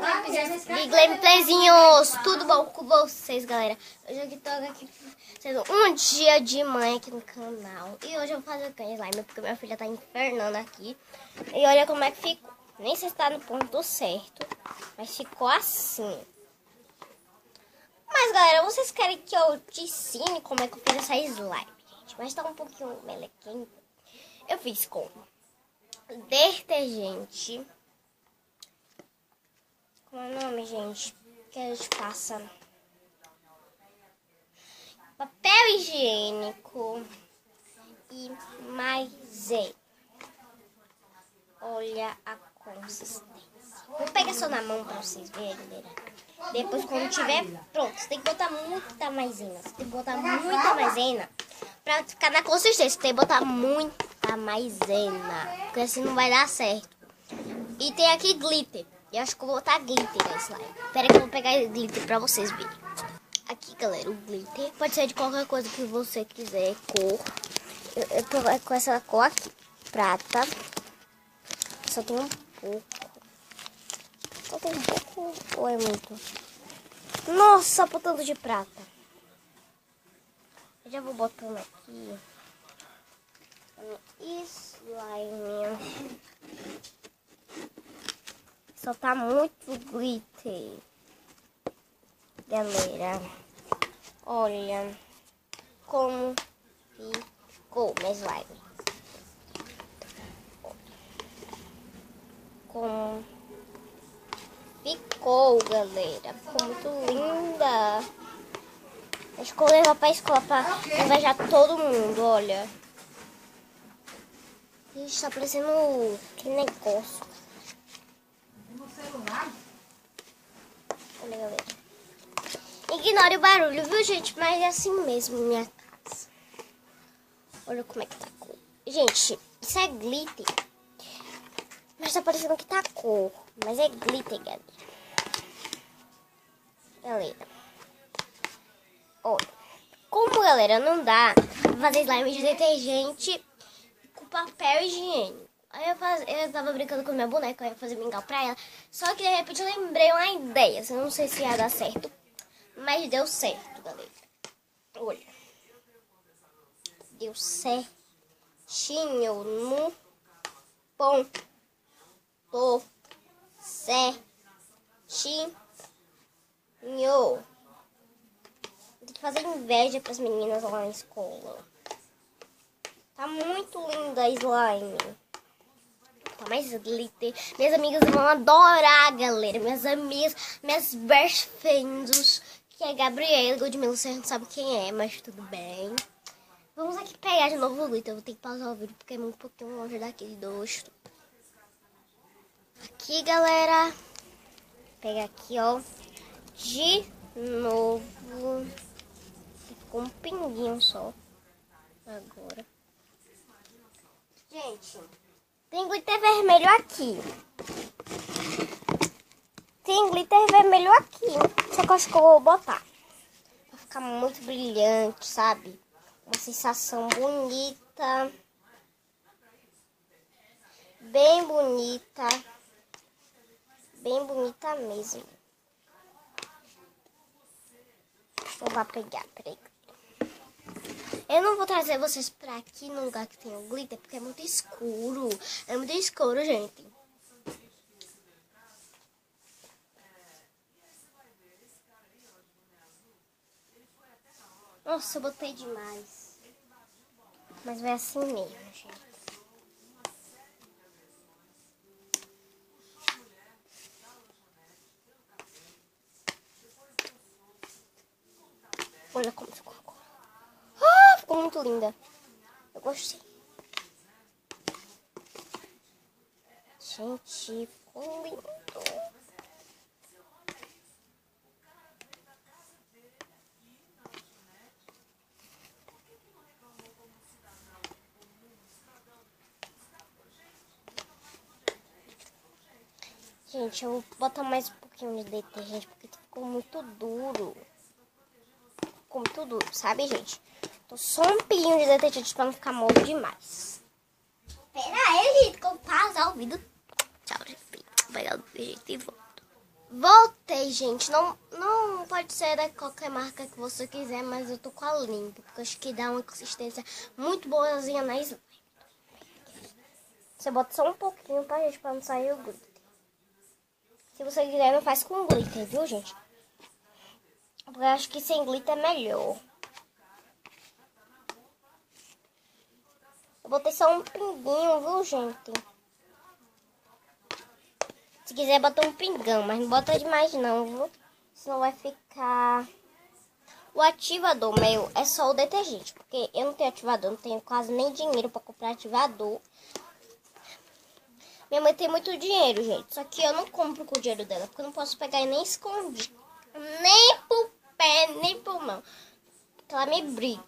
E gameplayzinhos, tudo bom com vocês, galera? Hoje eu tô aqui sendo um dia de mãe aqui no canal. E hoje eu vou fazer cães slime, porque minha filha tá infernando aqui. E olha como é que ficou. Nem sei se tá no ponto certo, mas ficou assim. Mas, galera, vocês querem que eu te ensine como é que eu fiz essa slime, gente? Mas tá um pouquinho melequinho. Eu fiz com detergente. Como é o nome, gente? Que a gente passa papel higiênico e maisena. Olha a consistência. Vou pegar só na mão pra vocês verem, galera. Depois, quando tiver pronto, você tem que botar muita maisena. Você tem que botar muita maisena pra ficar na consistência. Você tem que botar muita maisena, porque assim não vai dar certo. E tem aqui glitter. Eu acho que eu vou botar glitter na slime. Espera que eu vou pegar glitter pra vocês verem. Aqui, galera, o glitter pode ser de qualquer coisa que você quiser, cor. Eu tô com essa cor aqui, prata. Só tem um pouco. Só tem um pouco ou é muito? Nossa, por tanto de prata. Eu já vou botando aqui. Slime. Só tá muito glitter, galera. Olha como ficou meu slime. Como ficou, galera. Ficou muito linda. Acho que eu vou levar pra escola pra invejar todo mundo, olha. Ixi, tá parecendo que negócio. Olha, galera. Ignore o barulho, viu, gente? Mas é assim mesmo, minha casa. Olha como é que tá a cor. Gente, isso é glitter. Mas tá parecendo que tá cor. Mas é glitter, galera. Galera. Olha. Como, galera, não dá pra fazer slime de detergente com papel higiênico. Aí eu tava brincando com minha boneca, eu ia fazer mingau pra ela. Só que de repente eu lembrei uma ideia. Eu não sei se ia dar certo, mas deu certo, galera. Olha. Deu certinho no ponto certinho. Tem que fazer inveja pras meninas lá na escola. Tá muito linda a slime. Tá mais glitter. Minhas amigas vão adorar, galera. Minhas best friends, que é a Gabriela, Godmila, você não sabe quem é, mas tudo bem. Vamos aqui pegar de novo o glitter. Eu vou ter que pausar o vídeo porque é um pouquinho longe daqui do estúdio. Aqui, galera. Vou pegar aqui, ó. De novo. Ficou um pinguinho só. Agora. Gente, tem glitter vermelho aqui. Tem glitter vermelho aqui. Só que eu acho que eu vou botar. Vai ficar muito brilhante, sabe? Uma sensação bonita. Bem bonita. Bem bonita mesmo. Eu vou pegar, peraí. Eu não vou trazer vocês pra aqui no lugar que tem o glitter, porque é muito escuro. É muito escuro, gente. Nossa, eu botei demais. Mas vai assim mesmo, gente. Olha como ficou. Ah, ficou muito linda. Eu gostei. Gente, ficou lindo. Gente, eu vou botar mais um pouquinho de detergente, porque ficou muito duro. Ficou muito duro, sabe, gente? Tô só um pinguinho de detergente pra não ficar mole demais. Pera aí, gente, que eu pausar o vídeo. Tchau, gente. Vou pegar o detergente e volto. Voltei, gente. Não pode ser da qualquer marca que você quiser, mas eu tô com a Limp, porque eu acho que dá uma consistência muito boazinha na slime. Você bota só um pouquinho, tá, gente, pra não sair o glitter. Se você quiser, não faz com glitter, viu, gente? Porque eu acho que sem glitter é melhor. Eu botei só um pinguinho, viu, gente? Se quiser, bota um pingão, mas não bota demais não, viu? Senão vai ficar... O ativador meu é só o detergente, porque eu não tenho ativador, não tenho quase nem dinheiro pra comprar ativador. Minha mãe tem muito dinheiro, gente, só que eu não compro com o dinheiro dela, porque eu não posso pegar e nem esconder. Nem pro pé, nem pro mão. Porque ela me briga.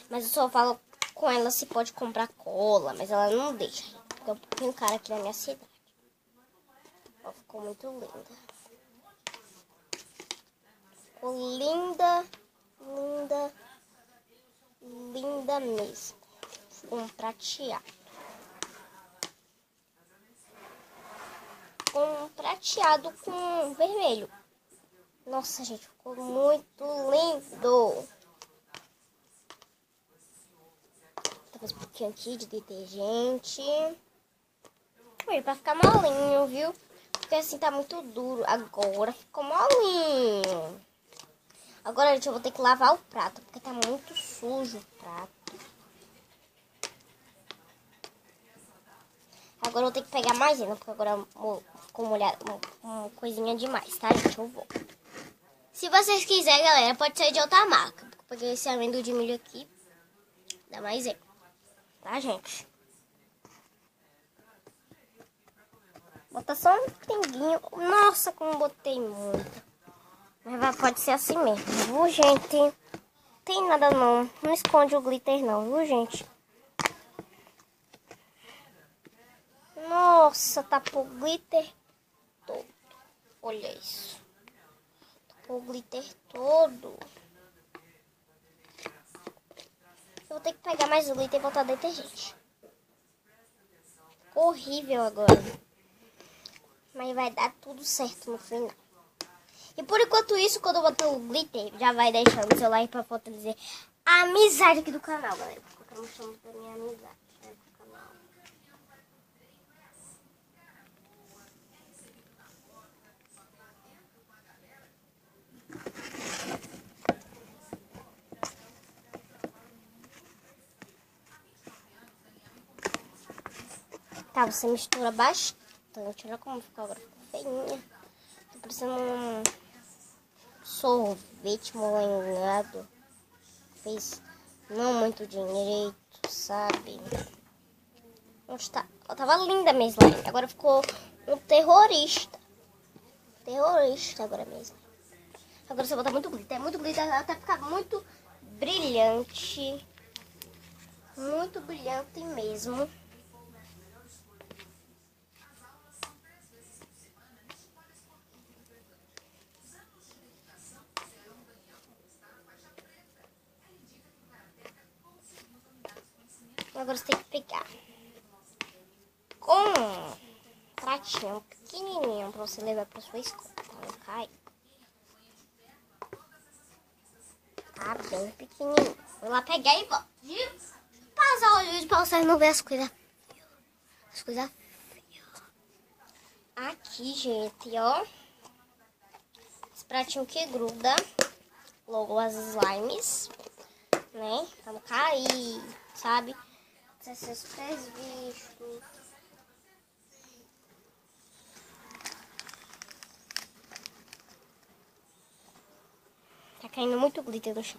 Mas eu só falo com ela se pode comprar cola, mas ela não deixa. Porque eu tenho um cara aqui na minha cidade. Ela ficou muito linda. Ficou linda, linda, linda mesmo. Ficou um prateado. Um prateado com vermelho. Nossa, gente, ficou muito lindo. Um pouquinho aqui de detergente. Pra ficar molinho, viu? Porque assim tá muito duro. Agora ficou molinho. Agora, gente, eu vou ter que lavar o prato, porque tá muito sujo o prato. Agora eu vou ter que pegar maisena, porque agora ficou molhado, uma coisinha demais, tá, gente? Eu vou. Se vocês quiserem, galera, pode ser de outra marca. Porque eu peguei esse amendoim de milho aqui da maisena. Tá, gente? Bota só um pinguinho. Nossa, como botei muito. Mas pode ser assim mesmo, viu, gente? Tem nada não. Não esconde o glitter não, viu, gente? Nossa, tapou o glitter todo. Olha isso. Tapou o glitter todo. Eu vou ter que pegar mais o glitter e botar detergente. Ficou horrível agora. Mas vai dar tudo certo no final. E por enquanto isso, quando eu botar o glitter, já vai deixando o seu like pra fortalecer a amizade aqui do canal, galera. Porque eu não chamo da minha amizade do canal. Tá, você mistura bastante. Olha como ficou agora. Ficou feinha. Tá parecendo um sorvete molhado. Fez não muito direito, sabe? Ela tava linda mesmo. Agora ficou um terrorista. Terrorista agora mesmo. Agora você botar muito glitter, até ficar muito brilhante. Muito brilhante mesmo. Agora você tem que pegar com um pratinho pequenininho pra você levar pra sua escola, pra não cair. Tá bem pequenininho. Vou lá pegar e volto, viu? Passar o vídeo pra vocês não verem as coisas. As coisas feias. Aqui, gente, ó. Esse pratinho que gruda. Logo as slimes. Né? Pra não cair, sabe? Esses pés vistos. Tá caindo muito glitter no chão.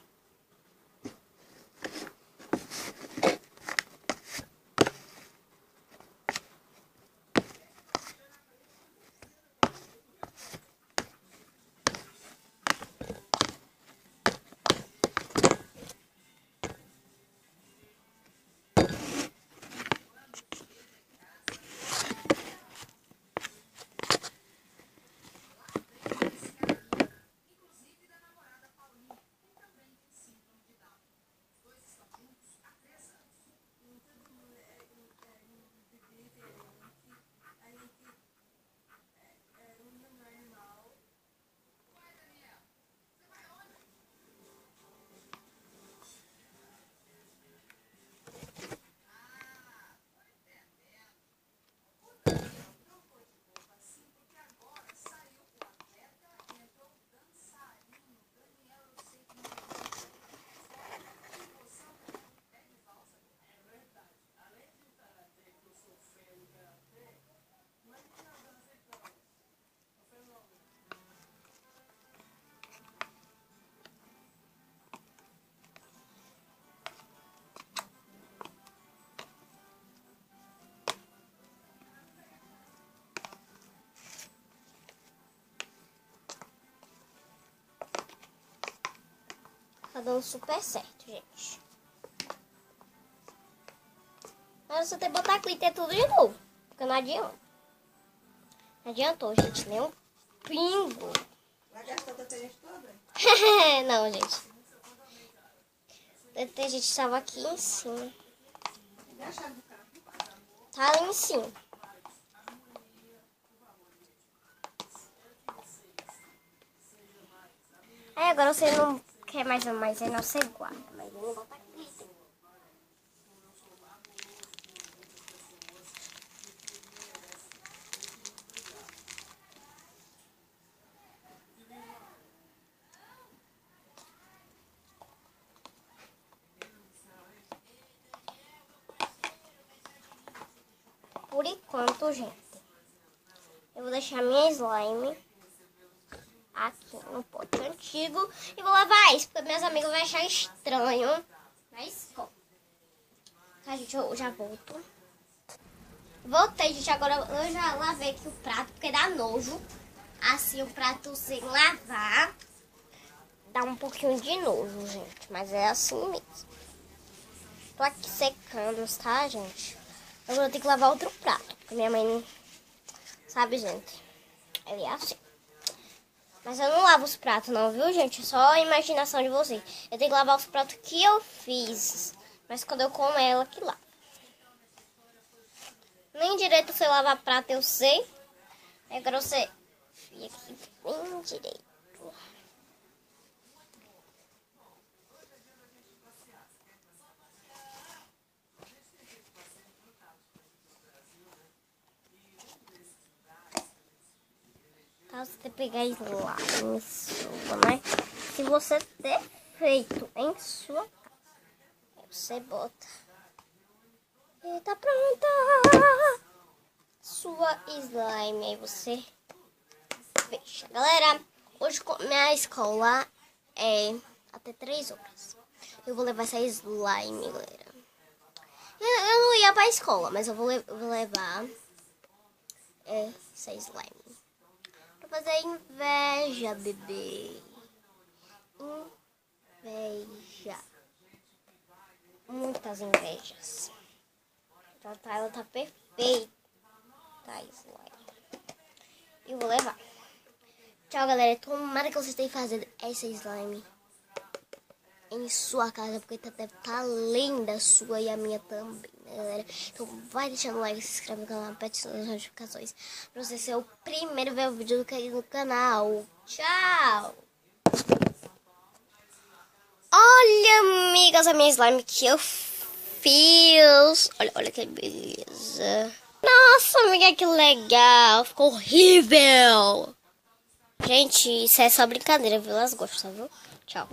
dando super certo, gente. Mas você tem que botar glitter tudo de novo. Porque não adianta. Não adiantou, gente. Nem um pingo. Vai gastar o detergente todo? Não, gente. O detergente estava aqui em cima. Cadê a chave do carro? Tá ali em cima. Aí agora você não quer mais uma maisena, você guarda. Mas eu vou botar glitter. Por enquanto, gente, eu vou deixar minha slime aqui no pote antigo e vou lavar isso, porque meus amigos vão achar estranho na escola. Tá, gente, eu já volto. Voltei, gente, agora eu já lavei aqui o prato, porque dá nojo. Assim, o prato sem lavar dá um pouquinho de nojo, gente, mas é assim mesmo. Tô aqui secando, tá, gente? Agora eu tenho que lavar outro prato, porque minha mãe, sabe, gente, ela é assim. Mas eu não lavo os pratos não, viu, gente? Só a imaginação de vocês. Eu tenho que lavar os pratos que eu fiz. Mas quando eu como é ela que lava. Nem direito você lavar prato, eu sei. Agora você fica aqui bem direito. Tá, você tem que pegar slime em sua, né? Se você ter feito em sua casa, você bota. E tá pronta sua slime. Aí você fecha. Galera, hoje minha escola é até 3 horas. Eu vou levar essa slime, galera. Eu não ia pra escola, mas eu vou levar essa slime. Pra fazer inveja, bebê. Inveja. Muitas invejas. Ela tá perfeita. Tá, slime. E vou levar. Tchau, galera. Tomara que vocês tenham fazer essa slime em sua casa, porque deve estar linda a sua e a minha também, né, galera? Então vai deixando o like, se inscreve no canal, aperte as notificações pra você ser o primeiro a ver o vídeo aqui no canal. Tchau! Olha, amigas, a minha slime que eu fiz. Olha que beleza. Nossa, amiga, que legal. Ficou horrível. Gente, isso é só brincadeira, viu? Elas gostam, viu? Tchau.